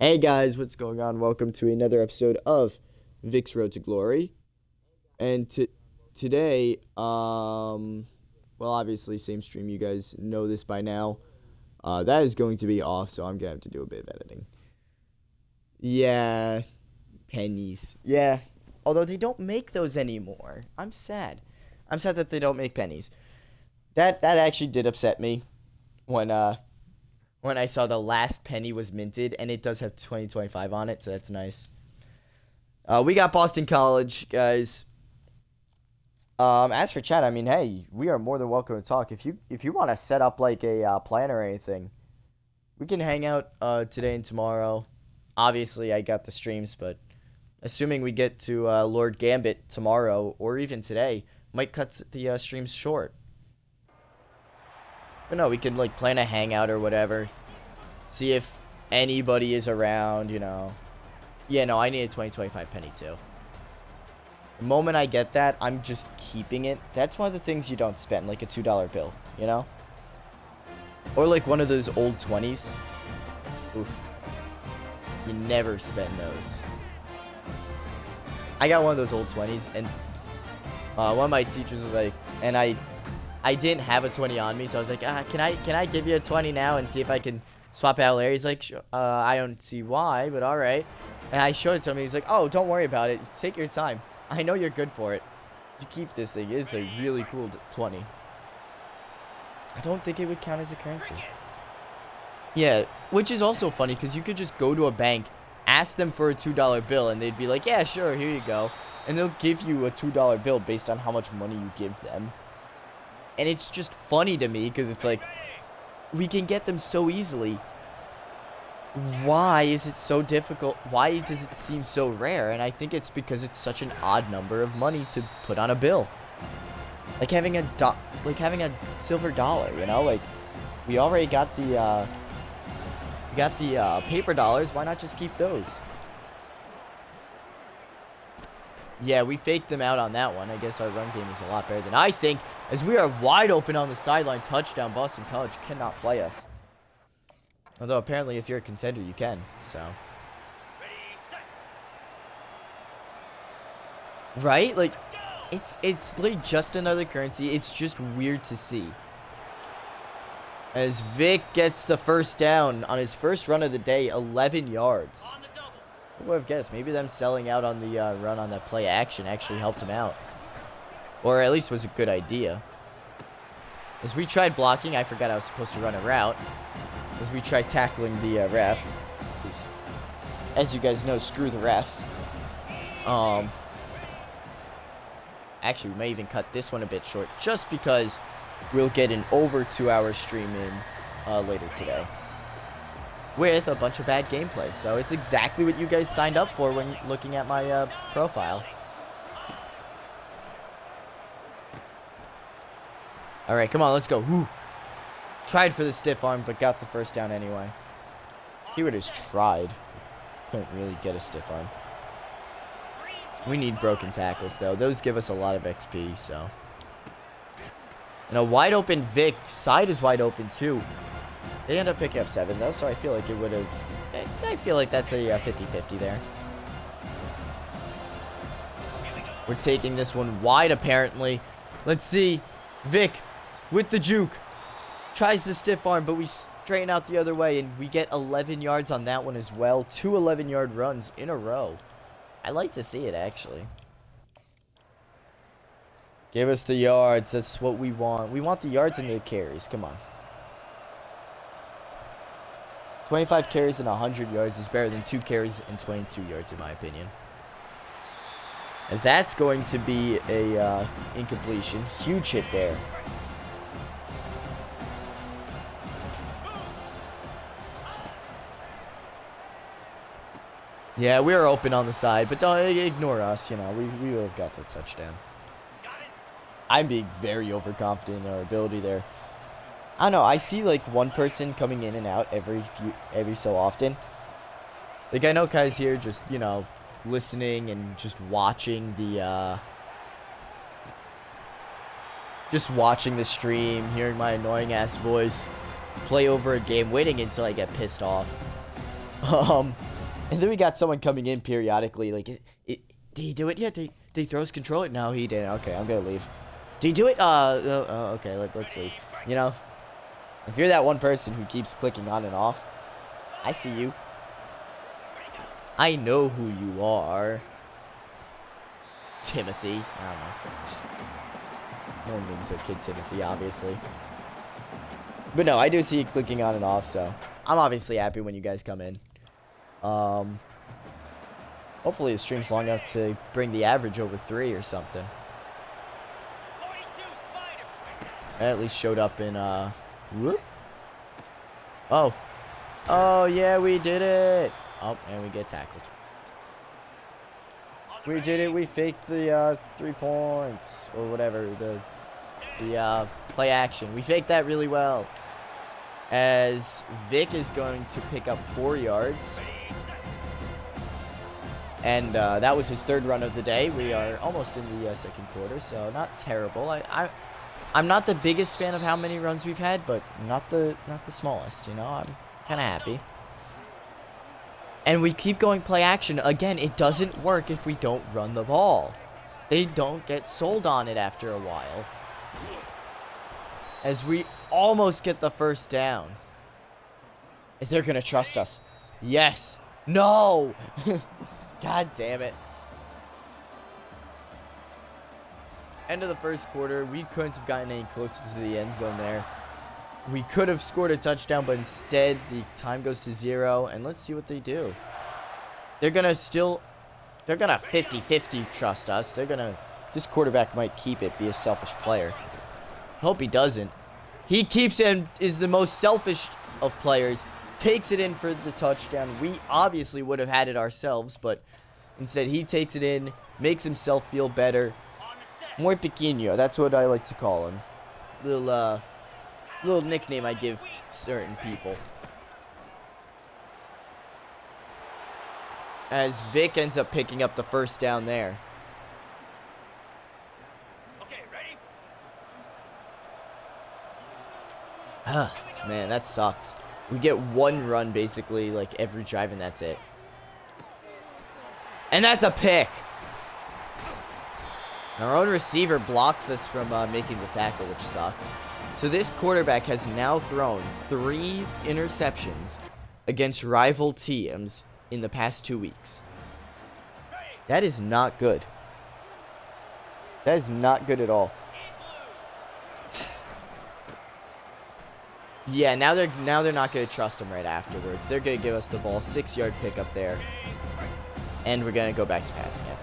Hey guys, what's going on? Welcome to another episode of Vic's Road to Glory. And today, well, obviously, same stream. You guys know this by now. That is going to be off, so I'm gonna have to do a bit of editing. Yeah, pennies. Yeah, although they don't make those anymore. I'm sad. I'm sad that they don't make pennies. That actually did upset me when I saw the last penny was minted, and it does have 2025 on it, so that's nice. We got Boston College, guys. As for chat, I mean, hey, we are more than welcome to talk. If you want to set up like a plan or anything, we can hang out today and tomorrow. Obviously, I got the streams, but assuming we get to Lord Gambit tomorrow or even today, might cut the streams short. But no, we could like plan a hangout or whatever. See if anybody is around, you know. Yeah, no, I need a 2025 penny too. The moment I get that, I'm just keeping it. That's one of the things you don't spend, like a $2 bill, you know? Or like one of those old 20s. Oof. You never spend those. I got one of those old 20s, and one of my teachers was like, and I didn't have a 20 on me, so I was like, can I give you a 20 now and see if I can swap out Larry? He's like, I don't see why, but all right. And I showed it to him. He's like, oh, don't worry about it. Take your time. I know you're good for it. You keep this thing. It's a really cool 20. I don't think it would count as a currency. Yeah, which is also funny because you could just go to a bank, ask them for a $2 bill, and they'd be like, yeah, sure, here you go. And they'll give you a $2 bill based on how much money you give them. And it's just funny to me because it's like, we can get them so easily. Why is it so difficult? Why does it seem so rare? And I think it's because it's such an odd number of money to put on a bill. Like having a silver dollar, you know? Like, we already got the paper dollars. Why not just keep those? Yeah, we faked them out on that one. I guess our run game is a lot better than I think, as we are wide open on the sideline. Touchdown. Boston College cannot play us. Although, apparently, if you're a contender, you can. So. Right? Like, it's like just another currency. It's just weird to see. As Vic gets the first down on his first run of the day, 11 yards. Who would have guessed? Maybe them selling out on the run on that play action actually helped him out. Or at least was a good idea. As we tried blocking, I forgot I was supposed to run a route. As we tried tackling the ref. As you guys know, screw the refs. Actually, we may even cut this one a bit short, just because we'll get an over 2-hour stream in later today. With a bunch of bad gameplay. So it's exactly what you guys signed up for when looking at my profile. Alright, come on, let's go. Woo. Tried for the stiff arm, but got the first down anyway. He would have tried. Couldn't really get a stiff arm. We need broken tackles, though. Those give us a lot of XP, so. And a wide open Vic. Side is wide open, too. They end up picking up 7, though, so I feel like it would have... I feel like that's a 50-50 there. We're taking this one wide, apparently. Let's see. Vic with the juke. Tries the stiff arm, but we straighten out the other way, and we get 11 yards on that one as well. 2 11-yard runs in a row. I like to see it, actually. Give us the yards. That's what we want. We want the yards and the carries. Come on. 25 carries and 100 yards is better than 2 carries and 22 yards, in my opinion. As that's going to be a incompletion. Huge hit there. Yeah, we are open on the side, but don't ignore us. You know, we would have got the touchdown. I'm being very overconfident in our ability there. I don't know, I see like one person coming in and out every so often. Like, I know Kai's here just, you know, listening and just watching the stream, hearing my annoying ass voice play over a game, waiting until I get pissed off. And then we got someone coming in periodically. Like, did he do it yet? Did he throw his controller? No, he didn't. Okay, I'm going to leave. Did he do it? Okay, let's leave. You know, if you're that one person who keeps clicking on and off, I see you. I know who you are. Timothy. I don't know. No one names their kid Timothy, obviously. But no, I do see you clicking on and off, so I'm obviously happy when you guys come in. Hopefully the stream's long enough to bring the average over 3 or something. I at least showed up in, whoop. Oh. Oh, yeah, we did it. Oh, and we get tackled. We did it. We faked the 3 points or whatever, the play action. We faked that really well. As Vic is going to pick up 4 yards. And that was his 3rd run of the day. We are almost in the 2nd quarter, so not terrible. I'm not the biggest fan of how many runs we've had, but not the smallest, you know. I'm kind of happy. And we keep going play action. Again, it doesn't work if we don't run the ball. They don't get sold on it after a while. As we almost get the 1st down. Is they're going to trust us? Yes. No. God damn it. End of the 1st quarter. We couldn't have gotten any closer to the end zone there. We could have scored a touchdown, but instead the time goes to 0. And let's see what they do. They're going to 50-50 trust us. This quarterback might keep it, be a selfish player. Hope he doesn't. He keeps it and is the most selfish of players. Takes it in for the touchdown. We obviously would have had it ourselves, but instead he takes it in, makes himself feel better. Muy pequeño, that's what I like to call him. Little nickname I give certain people. As Vic ends up picking up the 1st down there. Okay, ready? Man, that sucks. We get 1 run basically like every drive and that's it. And that's a pick. And our own receiver blocks us from making the tackle, which sucks. So this quarterback has now thrown 3 interceptions against rival teams in the past 2 weeks. That is not good. That is not good at all. Yeah, now they're not going to trust him right afterwards. They're going to give us the ball, 6-yard pickup there. And we're going to go back to passing it.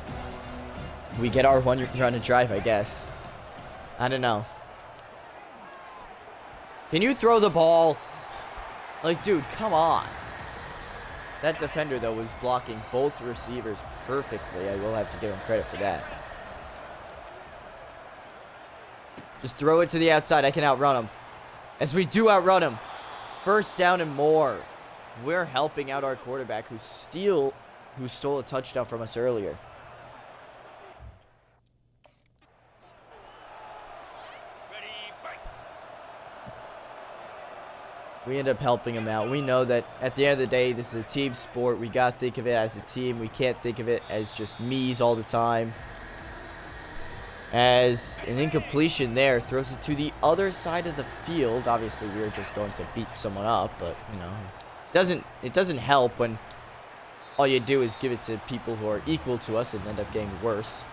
We get our 1 run and drive, I guess. I don't know. Can you throw the ball? Like, dude, come on. That defender, though, was blocking both receivers perfectly. I will have to give him credit for that. Just throw it to the outside. I can outrun him. As we do outrun him. 1st down and more. We're helping out our quarterback who stole a touchdown from us earlier. We end up helping him out. We know that at the end of the day, this is a team sport. We got to think of it as a team. We can't think of it as just me's all the time. As an incompletion there throws it to the other side of the field. Obviously, we were just going to beat someone up, but, you know, it doesn't help when all you do is give it to people who are equal to us and end up getting worse.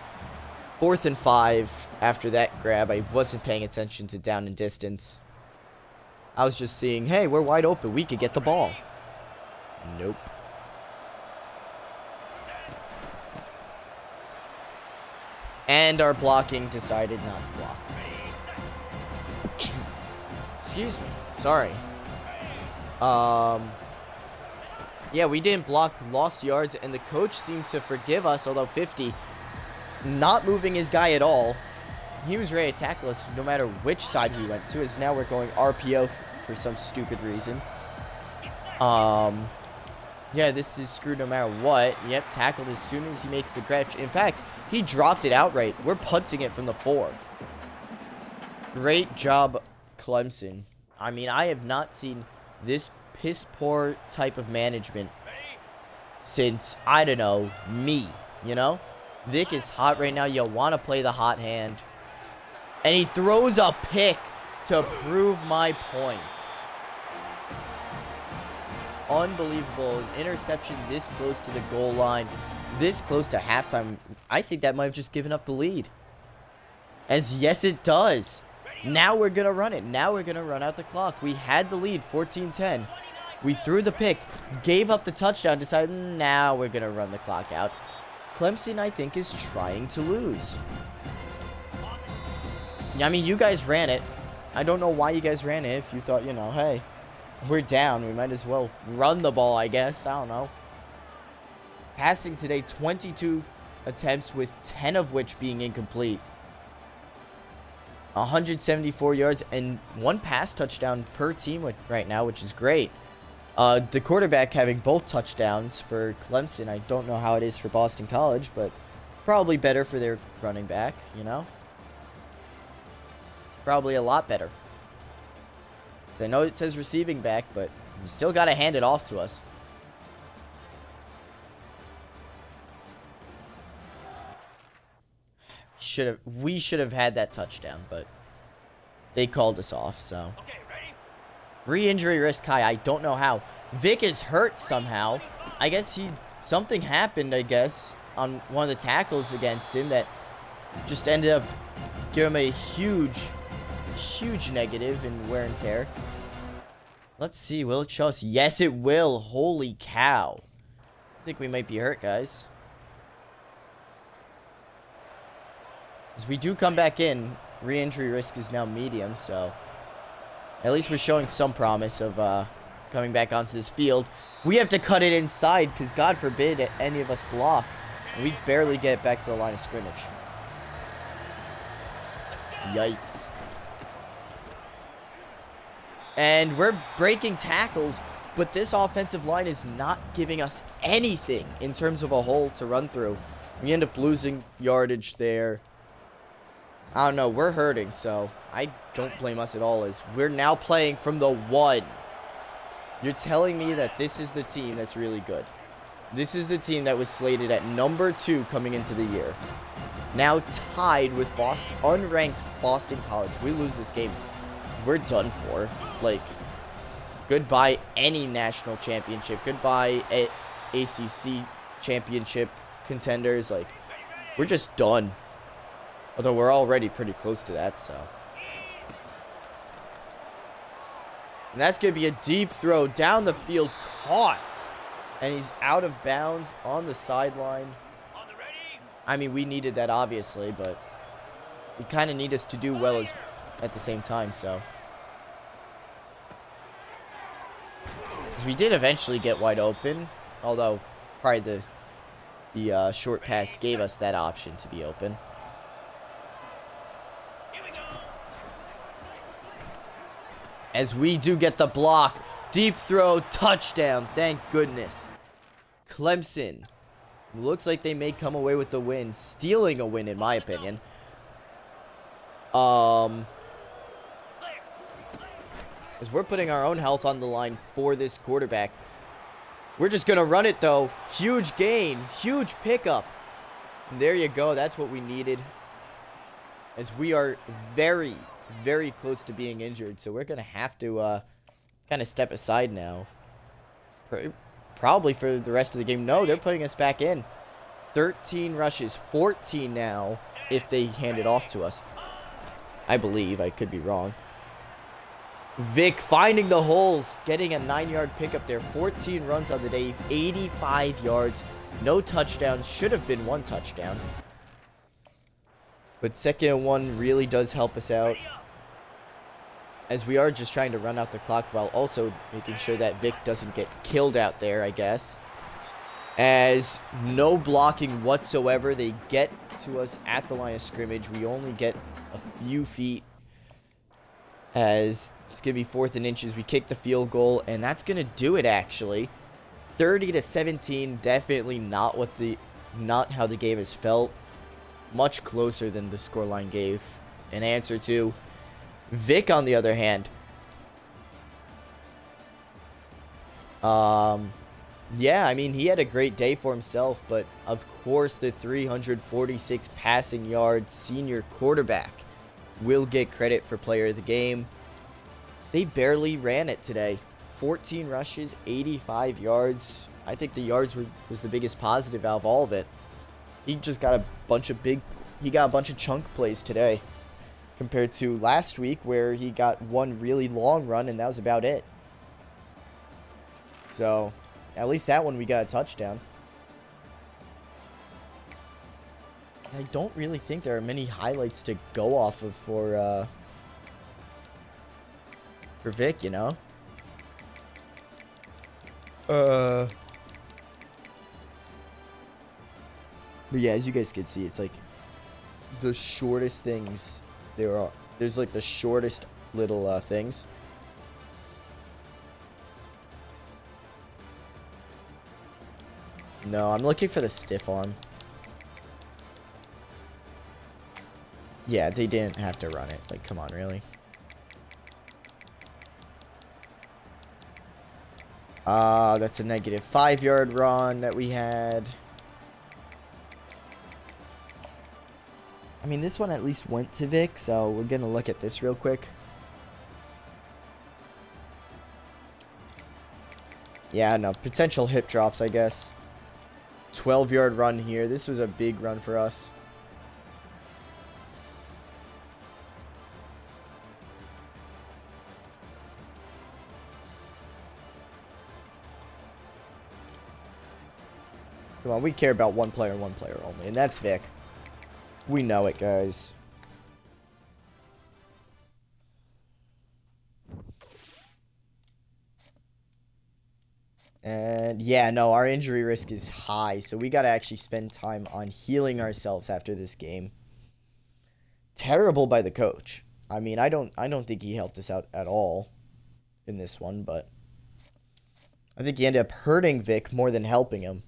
4th and 5 after that grab. I wasn't paying attention to down and distance. I was just seeing, hey, we're wide open. We could get the ball. Nope. And our blocking decided not to block. Excuse me. Sorry. Yeah, we didn't block, lost yards, and the coach seemed to forgive us, although 50 not moving his guy at all. He was ready to tackle us no matter which side we went to, as now we're going RPO for some stupid reason. Yeah, this is screwed no matter what. Yep, tackled as soon as he makes the catch. In fact, he dropped it outright. We're punting it from the 4. Great job, Clemson. I mean, I have not seen this piss-poor type of management since, I don't know, me, you know? Vic is hot right now. You want to play the hot hand. And he throws a pick to prove my point. Unbelievable. An interception this close to the goal line. This close to halftime. I think that might have just given up the lead. As yes, it does. Now we're going to run it. Now we're going to run out the clock. We had the lead, 14-10. We threw the pick, gave up the touchdown, decided now we're going to run the clock out. Clemson, I think, is trying to lose. I mean, you guys ran it. I don't know why you guys ran it if you thought, you know, hey, we're down. We might as well run the ball, I guess. I don't know. Passing today, 22 attempts with 10 of which being incomplete. 174 yards and 1 pass touchdown per team right now, which is great. The quarterback having both touchdowns for Clemson. I don't know how it is for Boston College, but probably better for their running back, you know? Probably a lot better. 'Cause I know it says receiving back, but you still got to hand it off to us. We should have had that touchdown, but they called us off, so. Re-injury risk high. I don't know how. Vic is hurt somehow. I guess something happened, I guess, on one of the tackles against him that just ended up giving him a huge negative in wear and tear. Let's see. Will it show us? Yes, it will. Holy cow. I think we might be hurt, guys. As we do come back in, re-injury risk is now medium, so at least we're showing some promise of coming back onto this field. We have to cut it inside because God forbid any of us block. And we barely get back to the line of scrimmage. Yikes. And we're breaking tackles, but this offensive line is not giving us anything in terms of a hole to run through. We end up losing yardage there. I don't know, we're hurting, so I don't blame us at all, as we're now playing from the 1. You're telling me that this is the team that's really good. This is the team that was slated at number 2 coming into the year. Now tied with unranked Boston College. We lose this game, we're done for. Like, goodbye any national championship. Goodbye ACC championship contenders. Like, we're just done. Although we're already pretty close to that, so. And that's going to be a deep throw down the field, caught. And he's out of bounds on the sideline. I mean, we needed that, obviously, but we kind of need us to do well at the same time, so. Because we did eventually get wide open, although probably the short pass gave us that option to be open. As we do get the block. Deep throw, touchdown. Thank goodness. Clemson. Looks like they may come away with the win. Stealing a win, in my opinion. As we're putting our own health on the line for this quarterback. We're just going to run it, though. Huge gain. Huge pickup. And there you go. That's what we needed. As we are very close to being injured, so we're gonna have to kind of step aside now, probably for the rest of the game. No, they're putting us back in. 13 rushes, 14 now if they hand it off to us, I believe. I could be wrong. Vic finding the holes, getting a 9-yard pickup there. 14 runs on the day, 85 yards, no touchdowns. Should have been 1 touchdown, but 2nd and 1 really does help us out, as we are just trying to run out the clock while also making sure that Vic doesn't get killed out there, I guess. As no blocking whatsoever, they get to us at the line of scrimmage. We only get a few feet, as it's going to be 4th and inches. We kick the field goal, and that's going to do it, actually. 30-17, definitely not how the game has felt. Much closer than the scoreline gave an answer to. Vic, on the other hand, Yeah, I mean, he had a great day for himself, but of course the 346 passing yard senior quarterback will get credit for player of the game. They barely ran it today. 14 rushes, 85 yards. I think the yards was the biggest positive out of all of it. He just got a bunch of chunk plays today compared to last week where he got one really long run and that was about it. So, at least that one we got a touchdown. I don't really think there are many highlights to go off of for Vic, you know? But yeah, as you guys can see, it's like the shortest things there are. There's like the shortest little things. No, I'm looking for the stiff arm. Yeah, they didn't have to run it. Like, come on, really? That's a negative 5-yard run that we had. I mean, this one at least went to Vic, so we're going to look at this real quick. Yeah, no, potential hip drops, I guess. 12-yard run here. This was a big run for us. Come on, we care about one player only, and that's Vic. We know it, guys. And yeah, no, our injury risk is high, so we got to actually spend time on healing ourselves after this game. Terrible by the coach. I mean, I don't think he helped us out at all in this one, but I think he ended up hurting Vic more than helping him.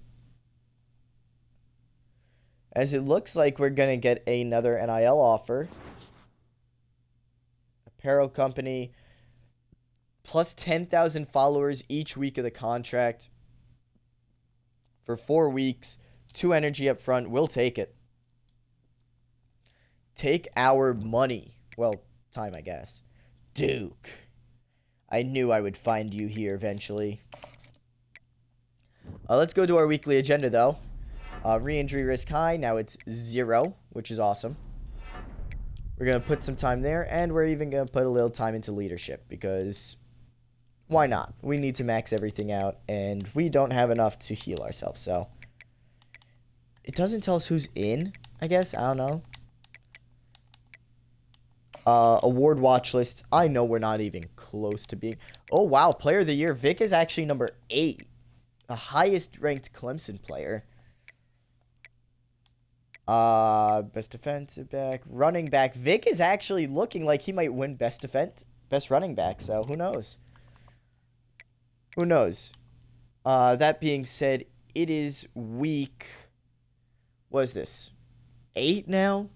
As it looks like we're going to get another NIL offer. Apparel company. Plus 10,000 followers each week of the contract. For 4 weeks. 2 energy up front. We'll take it. Take our money. Well, time, I guess. Duke. I knew I would find you here eventually. Let's go to our weekly agenda, though. Re-injury risk high. Now it's 0, which is awesome. We're going to put some time there, and we're even going to put a little time into leadership, because why not? We need to max everything out, and we don't have enough to heal ourselves, so. It doesn't tell us who's in, I guess. I don't know. Award watch list. I know we're not even close to being. Oh, wow. Player of the year. Vic is actually number 8. The highest ranked Clemson player. Best defensive back, running back. Vic is actually looking like he might win best running back, so who knows? Who knows? That being said, it is week, what is this? 8 now?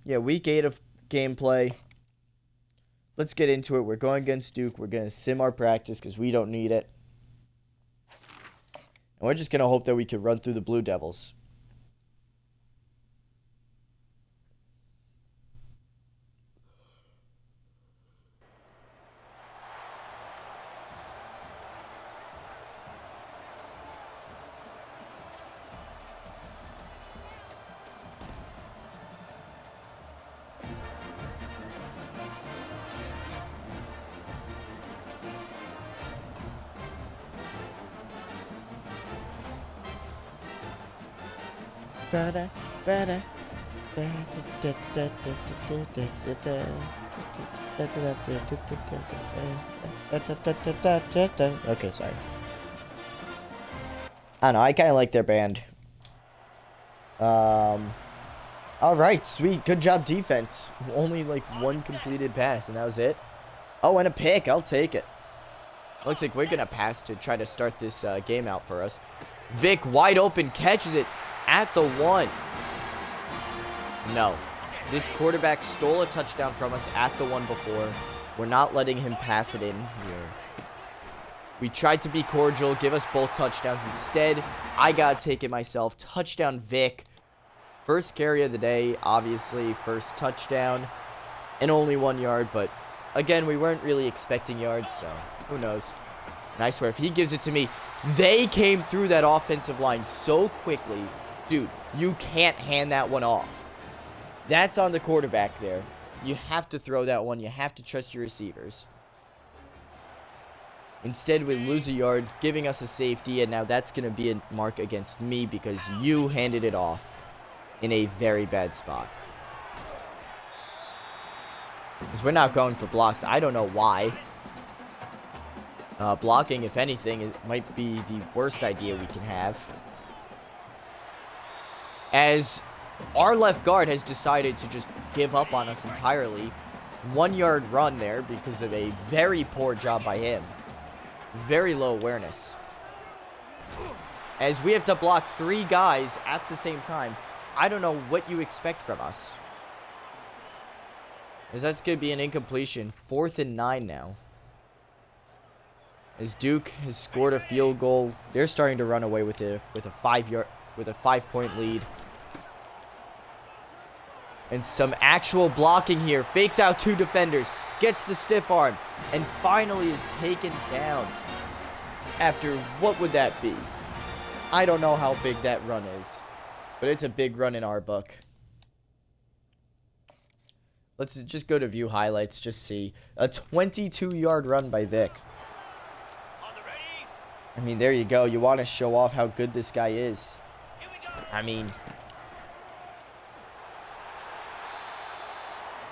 Yeah, week 8 of gameplay. Let's get into it. We're going against Duke. We're going to sim our practice because we don't need it. And we're just going to hope that we can run through the Blue Devils. Okay, sorry. I don't know, I kind of like their band. Alright, sweet. Good job, defense. Only like 1 completed pass, and that was it. Oh, and a pick. I'll take it. Looks like we're going to pass to try to start this game out for us. Vic, wide open, catches it at the 1. No. This quarterback stole a touchdown from us at the 1 before. We're not letting him pass it in here. We tried to be cordial, give us both touchdowns. Instead, I got to take it myself. Touchdown Vic. First carry of the day, obviously. First touchdown. And only 1 yard, but again, we weren't really expecting yards, so who knows. And I swear, if he gives it to me, they came through that offensive line so quickly. Dude, you can't hand that one off. That's on the quarterback there. You have to throw that one. You have to trust your receivers. Instead, we lose a yard, giving us a safety, and now that's going to be a mark against me because you handed it off in a very bad spot. Because we're not going for blocks. I don't know why. Blocking, if anything, it might be the worst idea we can have. As our left guard has decided to just give up on us entirely. 1 yard run there because of a very poor job by him. Very low awareness. As we have to block 3 guys at the same time. I don't know what you expect from us. As that's going to be an incompletion. 4th and 9 now. As Duke has scored a field goal. They're starting to run away with it with a 5-point lead. And some actual blocking here. Fakes out 2 defenders. Gets the stiff arm. And finally is taken down. After, what would that be? I don't know how big that run is. But it's a big run in our book. Let's just go to view highlights. Just see. A 22-yard run by Vic. I mean, there you go. You want to show off how good this guy is. I mean,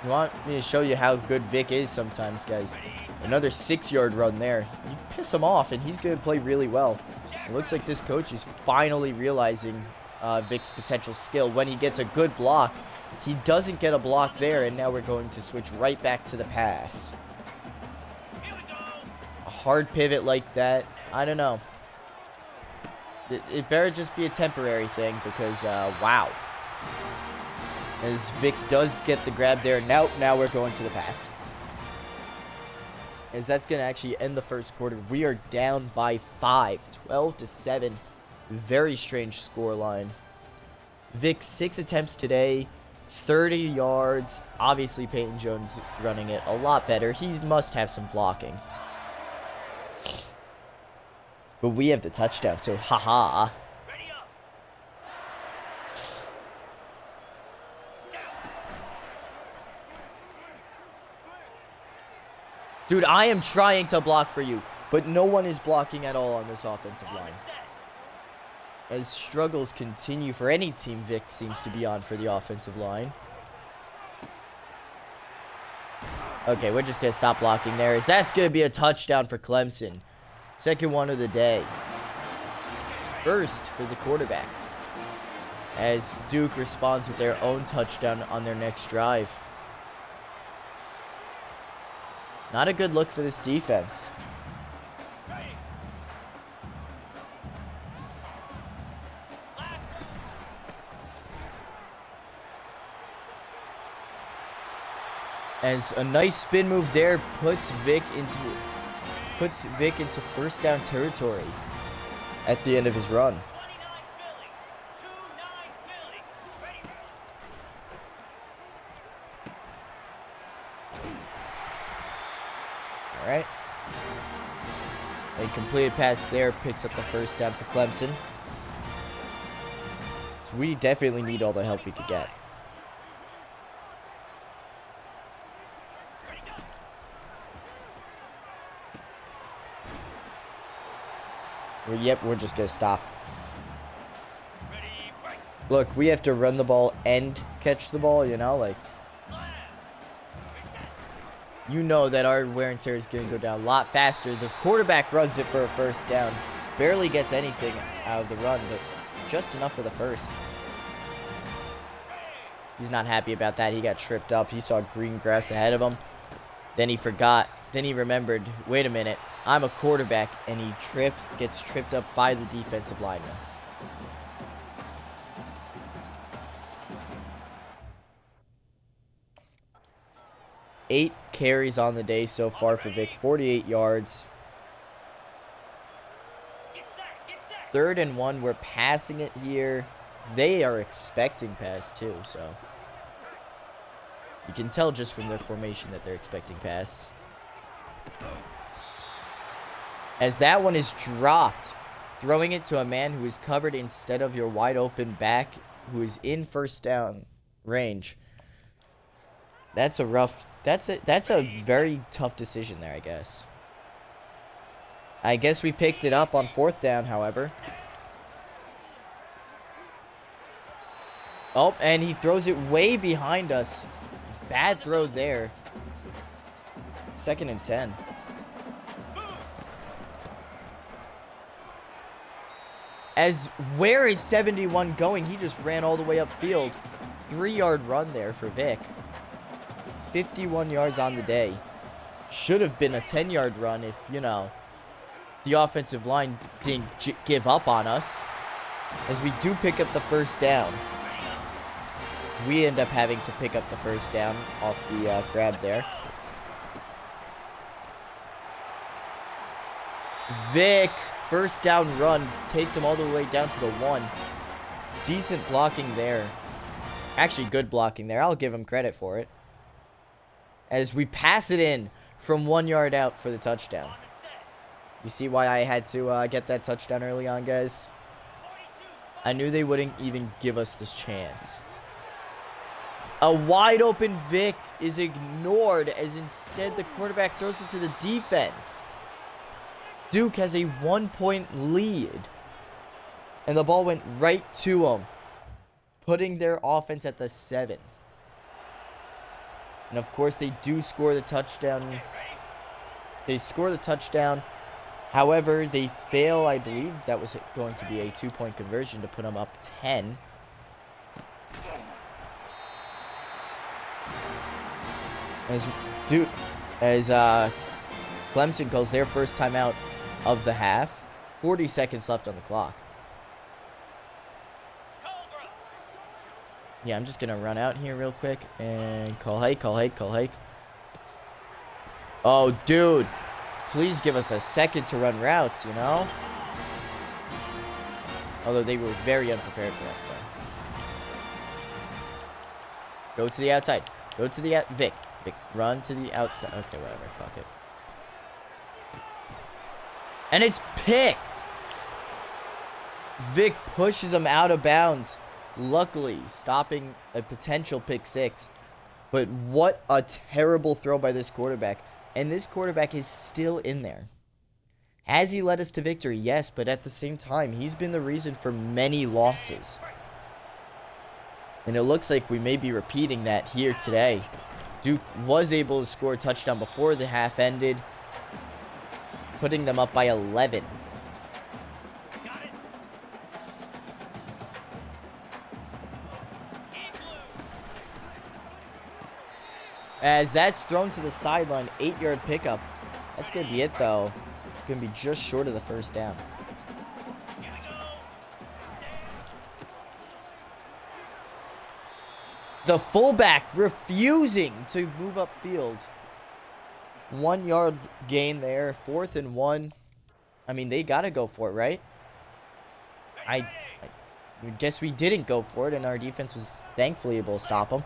you want me to show you how good Vic is sometimes, guys. Another 6-yard run there. You piss him off, and he's going to play really well. It looks like this coach is finally realizing Vic's potential skill. When he gets a good block, he doesn't get a block there, and now we're going to switch right back to the pass. A hard pivot like that, I don't know. It better just be a temporary thing because, wow. As Vic does get the grab there. Now we're going to the pass. As that's going to actually end the first quarter. We are down by 5. 12-7. Very strange scoreline. Vic, 6 attempts today. 30 yards. Obviously, Peyton Jones running it a lot better. He must have some blocking. But we have the touchdown, so haha. Dude, I am trying to block for you, but no one is blocking at all on this offensive line. As struggles continue for any team Vic seems to be on for the offensive line. Okay, we're just going to stop blocking there. As that's going to be a touchdown for Clemson. Second one of the day. First for the quarterback. As Duke responds with their own touchdown on their next drive. Not a good look for this defense. As a nice spin move there puts Vic into first down territory at the end of his run. All right. A completed pass there picks up the first down for Clemson. So we definitely need all the help we could get. Yep, we're just going to stop. Look, we have to run the ball and catch the ball, you know, like. You know that our wear and tear is going to go down a lot faster. The quarterback runs it for a first down. Barely gets anything out of the run, but just enough for the first. He's not happy about that. He got tripped up. He saw green grass ahead of him. Then he forgot. Then he remembered, wait a minute, I'm a quarterback, and he gets tripped up by the defensive lineman. Eight carries on the day so far for Vic, 48 yards. 3rd and 1. We're passing it here. They are expecting pass too, so you can tell just from their formation that they're expecting pass. As that one is dropped, throwing it to a man who is covered instead of your wide open back who is in first down range. That's a very tough decision there, I guess. I guess we picked it up on 4th down, however. Oh, and he throws it way behind us. Bad throw there. 2nd and 10. As where is 71 going? He just ran all the way upfield. 3-yard run there for Vic. 51 yards on the day. Should have been a 10-yard run if, you know, the offensive line didn't give up on us. As we do pick up the 1st down. We end up having to pick up the 1st down off the grab there. Vic, 1st down run, takes him all the way down to the 1. Decent blocking there. Actually, good blocking there. I'll give him credit for it. As we pass it in from 1 yard out for the touchdown. You see why I had to get that touchdown early on, guys? I knew they wouldn't even give us this chance. A wide open Vic is ignored as instead the quarterback throws it to the defense. Duke has a 1-point lead. And the ball went right to him, putting their offense at the 7. And of course, they do score the touchdown. They score the touchdown. However, they fail, I believe. That was going to be a 2-point conversion to put them up 10. As Clemson calls their first timeout of the half. 40 seconds left on the clock. Yeah, I'm just going to run out here real quick and call hike. Oh, dude. Please give us a second to run routes, you know? Although they were very unprepared for that, so. Go to the outside. Go to the Vic, run to the outside. Okay, whatever. Fuck it. And it's picked. Vic pushes him out of bounds. Luckily, stopping a potential pick 6. But what a terrible throw by this quarterback. And this quarterback is still in there. Has he led us to victory? Yes, but at the same time, he's been the reason for many losses. And it looks like we may be repeating that here today. Duke was able to score a touchdown before the half ended, putting them up by 11. As that's thrown to the sideline, 8-yard pickup. That's going to be it, though. Going to be just short of the 1st down. The fullback refusing to move upfield. 1-yard gain there. 4th and 1. I mean, they got to go for it, right? I guess we didn't go for it, and our defense was thankfully able to stop them.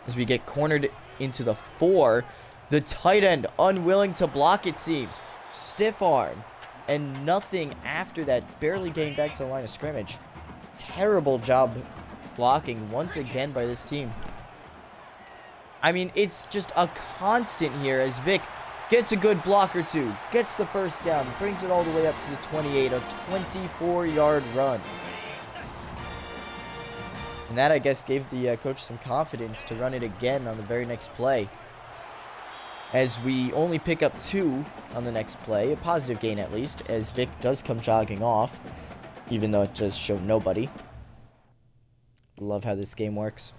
As we get cornered into the 4. The tight end unwilling to block, it seems. Stiff arm. And nothing after that. Barely getting back to the line of scrimmage. Terrible job blocking once again by this team. I mean, it's just a constant here as Vic gets a good block or two. Gets the 1st down. Brings it all the way up to the 28. A 24-yard run. And that, I guess, gave the coach some confidence to run it again on the very next play. As we only pick up 2 on the next play. A positive gain, at least, as Vic does come jogging off. Even though it does show nobody. Love how this game works.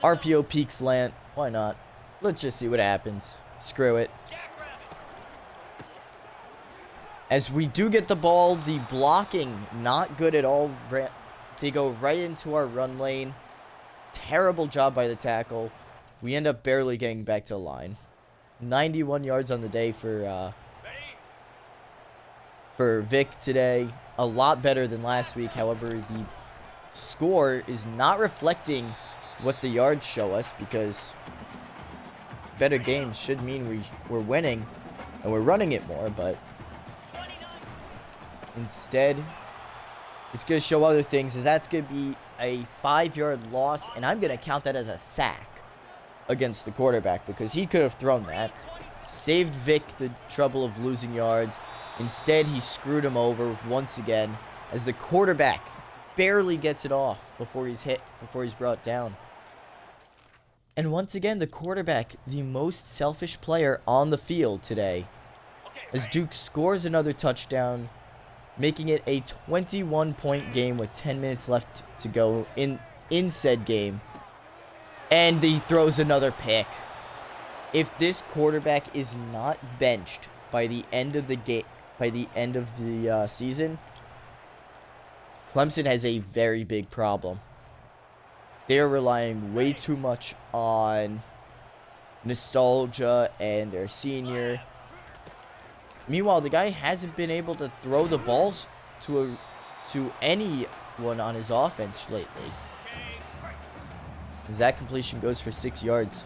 RPO peak slant. Why not? Let's just see what happens. Screw it. As we do get the ball, the blocking not good at all. They go right into our run lane. Terrible job by the tackle. We end up barely getting back to the line. 91 yards on the day for for Vic today. A lot better than last week. However, the score is not reflecting what the yards show us, because better games should mean we're winning and we're running it more, but instead it's going to show other things, as that's going to be a 5-yard loss, and I'm going to count that as a sack against the quarterback, because he could have thrown that. Saved Vic the trouble of losing yards. Instead, he screwed him over once again, as the quarterback barely gets it off before he's brought down. And once again, the quarterback, the most selfish player on the field today, as Duke scores another touchdown, making it a 21-point game with 10 minutes left to go in said game. And he throws another pick. If this quarterback is not benched by the end of the game, by the end of the season, Clemson has a very big problem. They are relying way too much on nostalgia and their senior. Meanwhile, the guy hasn't been able to throw the balls to anyone on his offense lately. As that completion goes for 6 yards.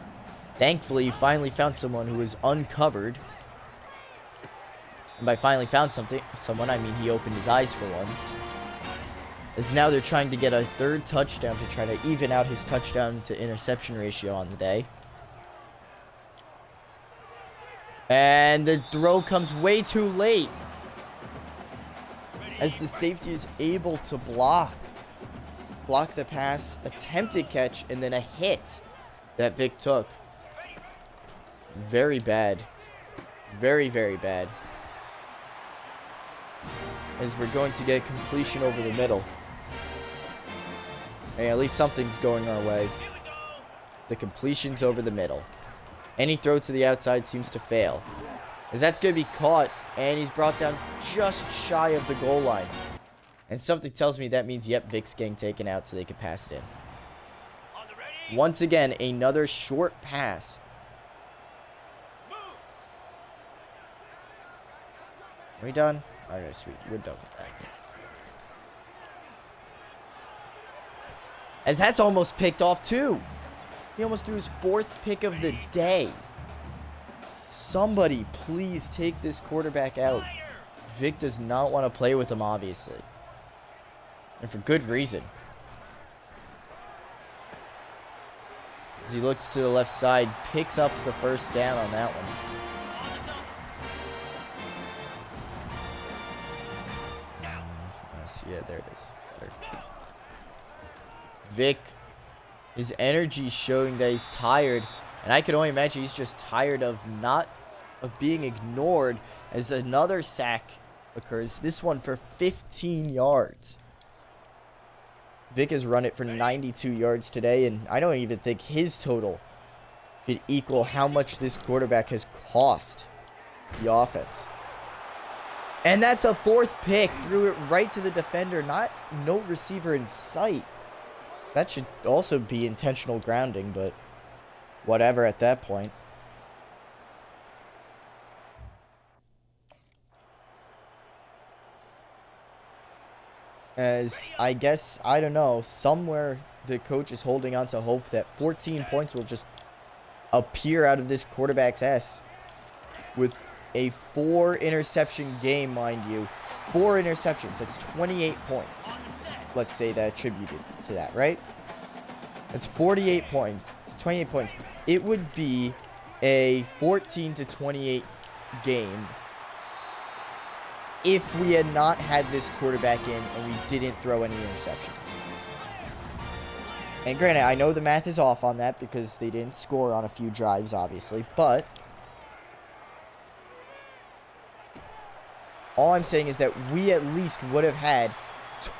Thankfully, he finally found someone who was uncovered. And by finally found someone, I mean he opened his eyes for once. As now they're trying to get a 3rd touchdown to try to even out his touchdown to interception ratio on the day. And the throw comes way too late, as the safety is able to block the pass, attempted catch, and then a hit that Vic took. Very bad. Very, very bad. As we're going to get completion over the middle. Hey, at least something's going our way. The completion's over the middle. Any throw to the outside seems to fail, as that's going to be caught, and he's brought down just shy of the goal line. And something tells me that means, yep, Vic's getting taken out so they can pass it in. Once again, another short pass. Are we done? Okay, sweet. We're done with that. As that's almost picked off too. He almost threw his 4th pick of the day. Somebody please take this quarterback out. Vic does not want to play with him, obviously. And for good reason. As he looks to the left side, picks up the 1st down on that one. Yeah, there it is. Better. Vic, his energy showing that he's tired, and I can only imagine he's just tired of being ignored, as another sack occurs, this one for 15 yards. Vic has run it for 92 yards today, and I don't even think his total could equal how much this quarterback has cost the offense. And that's a 4th pick. Threw it right to the defender. No receiver in sight. That should also be intentional grounding, but whatever at that point. As I guess, I don't know, somewhere the coach is holding on to hope that 14 points will just appear out of this quarterback's ass with a 4-interception game, mind you. 4 interceptions. That's 28 points. Let's say that attributed to that, right? That's 28 points. 28 points. It would be a 14-28 game if we had not had this quarterback in and we didn't throw any interceptions. And granted, I know the math is off on that because they didn't score on a few drives, obviously, but all I'm saying is that we at least would have had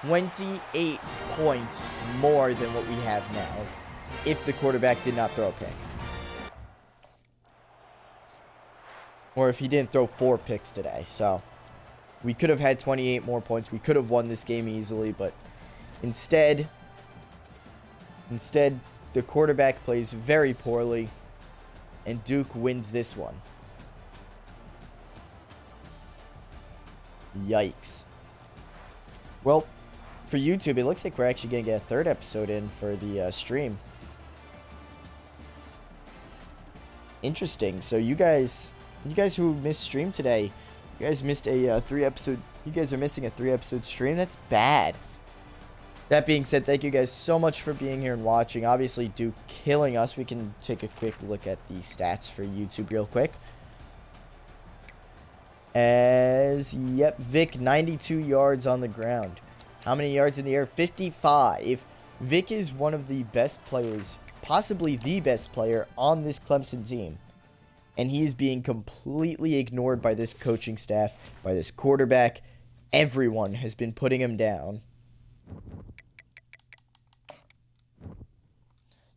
28 points more than what we have now if the quarterback did not throw a pick. Or if he didn't throw 4 picks today. So we could have had 28 more points. We could have won this game easily, but instead the quarterback plays very poorly and Duke wins this one. Yikes. Well, for YouTube, it looks like we're actually going to get a third episode in for the stream. Interesting. So you guys who missed stream today, you guys missed a 3-episode. You guys are missing a 3-episode stream. That's bad. That being said, thank you guys so much for being here and watching. Obviously, Duke killing us. We can take a quick look at the stats for YouTube real quick. Yep, Vic, 92 yards on the ground. How many yards in the air? 55. Vic is one of the best players, possibly the best player on this Clemson team. And he is being completely ignored by this coaching staff, by this quarterback. Everyone has been putting him down.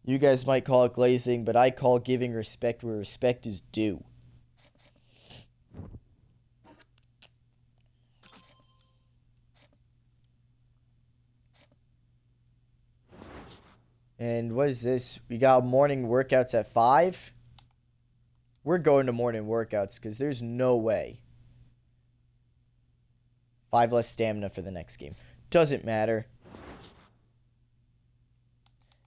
You guys might call it glazing, but I call giving respect where respect is due. And what is this? We got morning workouts at 5. We're going to morning workouts because there's no way. 5 less stamina for the next game. Doesn't matter.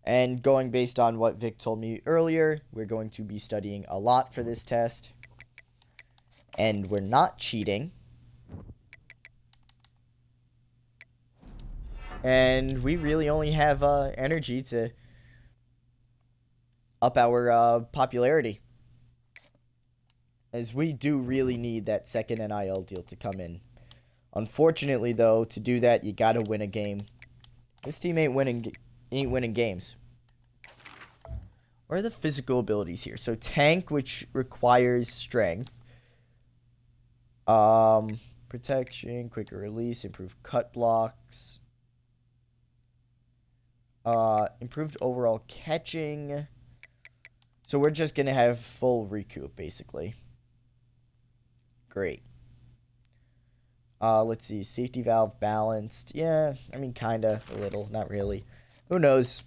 And going based on what Vic told me earlier, we're going to be studying a lot for this test. And we're not cheating. And we really only have energy to up our popularity. As we do really need that second NIL deal to come in. Unfortunately, though, to do that, you gotta win a game. This team ain't winning games. What are the physical abilities here? So tank, which requires strength. Protection, quicker release, improved cut blocks. Improved overall catching. So we're just gonna have full recoup, basically. Great. Let's see. Safety valve balanced. Yeah, I mean, kinda, a little, not really. Who knows?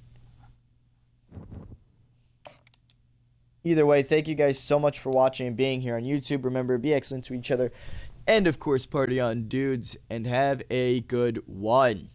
Either way, thank you guys so much for watching and being here on YouTube. Remember, be excellent to each other. And, of course, party on, dudes. And have a good one.